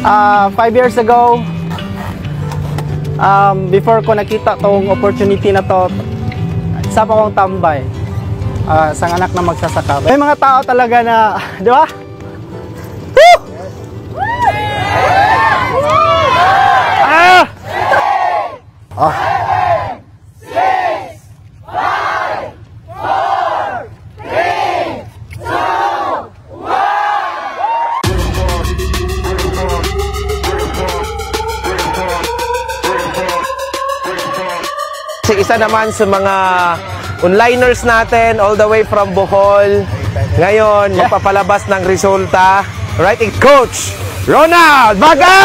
5 years ago, before ko nakita tong opportunity na to, isa pa akong tambay. Isang anak na magsasaka. May mga tao talaga na, di ba? Woo! Isa naman sa mga onliners natin all the way from Bohol. Ngayon, magpapalabas ng resulta. Right, Coach Ronald Baga!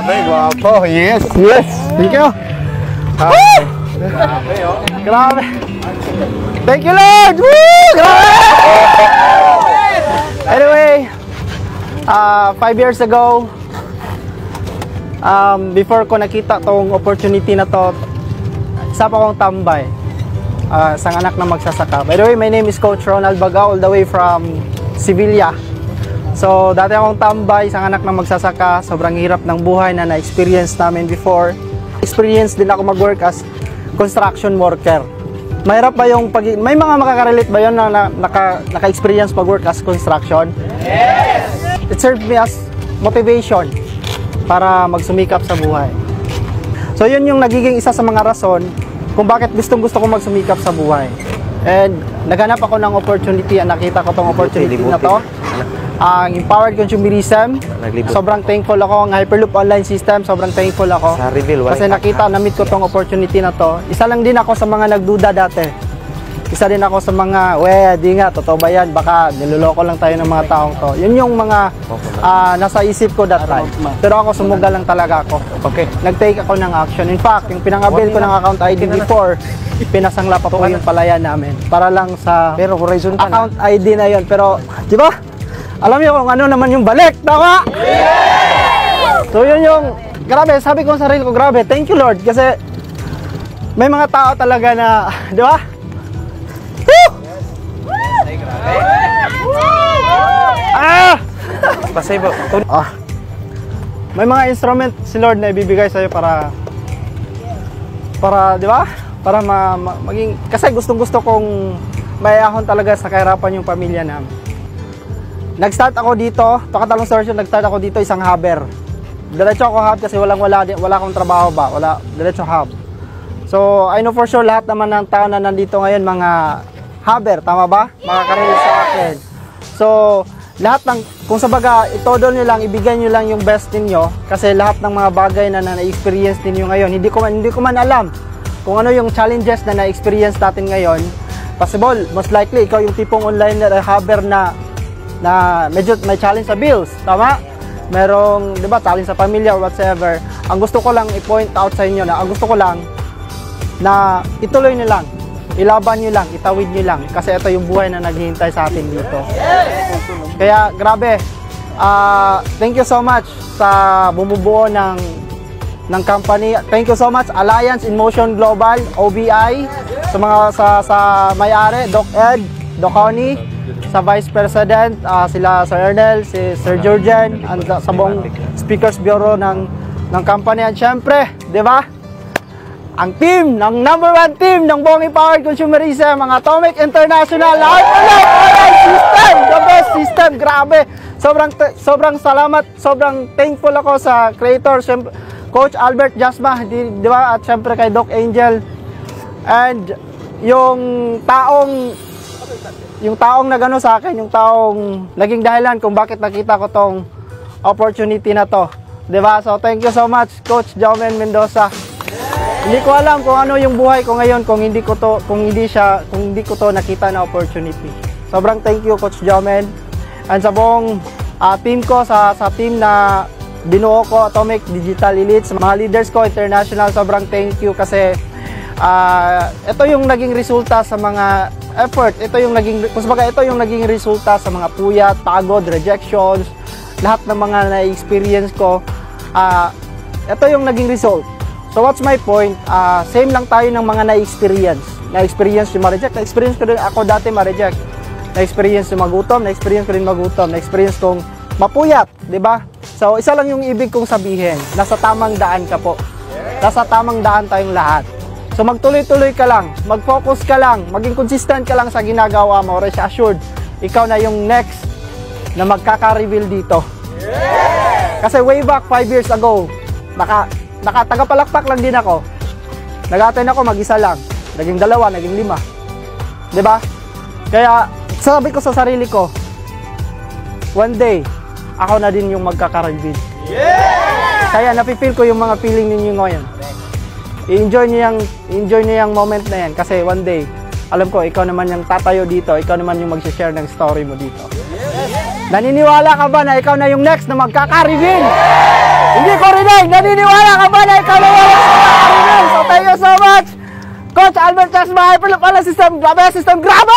Guwapo, yes, yes. Thank you. Grabe, oh. Grabe. Thank you, Lord. Woo! Grabe. Anyway, 5 years ago, before ko nakita tong opportunity na to, isa pa akong tambay. Isang anak na magsasaka. By the way, my name is Coach Ronald Baga, all the way from Sevilla. So, dati akong tambay, isang anak na magsasaka. Sobrang hirap ng buhay na na-experience namin before. Experience din ako mag-work as construction worker. Mahirap ba yung may mga makaka-relate ba yun na naka-experience pag-work as construction? Yes! It served me as motivation para magsumikap sa buhay. So, yun yung nagiging isa sa mga rason kung bakit gustong-gusto ko magsumikap sa buhay. And naghanap ako ng opportunity, nakita ko tong opportunity na to. Ang empowered consumerism, sobrang thankful ako. Ang Hyperloop online system, sobrang thankful ako. Kasi nakita, na-meet ko tong opportunity na to. Isa lang din ako sa mga nagduda dati. Isa din ako sa mga, di nga, totoo ba yan? Baka niloloko lang tayo ng mga taong to. Yun yung mga nasa isip ko that time. Pero ako, sumugal lang talaga ako. Okay. Nag-take ako ng action. In fact, yung pinang-avail ko ng account ID before, pinasangla pa po yung palayan namin. Para lang sa account ID na yun. Pero, di ba? Alam niyo kung ano naman yung balik, tama? Yeah! So yun yung, grabe, sabi ko sa sarili ko, grabe, thank you Lord. Kasi may mga tao talaga na, di ba? Woo! May mga instrument si Lord na ibibigay sa'yo para, di ba? Para maging, kasi gustong-gusto kong mayahon talaga sa kahirapan yung pamilya namin. Nag-start ako dito, pagkatalong station, nag-start ako dito isang hubber. Diretso ako hub kasi wala akong trabaho ba, diretso hub. So, I know for sure lahat naman ng tao na nandito ngayon mga hubber, tama ba? Makaka-relate sa akin. So, lahat ng, kung sabaga, itodo nyo lang, ibigay nyo lang yung best ninyo kasi lahat ng mga bagay na na-experience ninyo ngayon, hindi ko man alam kung ano yung challenges na na-experience natin ngayon. Possible, most likely, ikaw yung tipong online na hubber na medyo may challenge sa bills, tama? Merong, di ba, challenge sa pamilya or whatsoever. Ang gusto ko lang i-point out sa inyo na, ang gusto ko lang na ituloy nyo lang, ilaban nyo lang, itawid nyo lang. Kasi ito yung buhay na naghihintay sa atin dito. Kaya, grabe, thank you so much sa bumubuo ng company. Thank you so much, Alliance in Motion Global, OBI, sa mga, sa may-ari, Doc Ed, Doc Connie, sa Vice President, sila Sir Ernel, si Sir Georgian, sa buong Speakers Bureau ng company. At syempre, di ba? Ang team, ng #1 team ng buong empowered consumerism, ang Atomic International Hyperloop online system, the best system, grabe. Sobrang salamat, sobrang thankful ako sa creator, Coach Albert Jasma, di ba? At syempre kay Doc Angel. And yung taong nagano sa akin, yung taong naging dahilan kung bakit nakita ko tong opportunity na to. Di ba? So thank you so much, Coach Jaumen Mendoza. Hindi ko alam kung ano yung buhay ko ngayon kung hindi ko to nakita na opportunity. Sobrang thank you, Coach Jaumen. And sa buong team ko, sa team na binuo ko, Atomic Digital Elites, mga leaders ko, international, sobrang thank you kasi ito yung naging resulta sa mga effort. Ito yung naging resulta sa mga puyat, pagod, rejections, lahat ng mga na-experience ko. Ito yung naging result. So what's my point? Same lang tayo ng mga na-experience. Na-experience yung ma-reject. Na-experience ko din ako dati ma-reject. Na-experience yung magutom. Na-experience ko rin magutom. Na-experience kong mapuyat. Diba? So isa lang yung ibig kong sabihin. Nasa tamang daan ka po. Nasa tamang daan tayong lahat. So magtuloy-tuloy ka lang. Mag-focus ka lang. Maging consistent ka lang sa ginagawa mo. Rest assured, ikaw na yung next na magkaka-reveal dito. Kasi way back 5 years ago, nakatagapalakpak lang din ako. Nag-attend ako mag-isa lang. Naging 2, naging 5. Diba? Kaya sabi ko sa sarili ko, one day, ako na din yung magkaka-reveal. Kaya napipil ko yung mga feeling ninyo ngayon. I-enjoy niyo yung moment na yan kasi one day, alam ko, ikaw naman yung tatayo dito, ikaw naman yung mag-share ng story mo dito. Naniniwala ka ba na ikaw na yung next na magkaka-reveal? Hindi ko rinig! Naniniwala ka ba na ikaw na yung next na magkaka-reveal? So thank you so much! Coach Albert Jasma, Hyperloop System, grabe!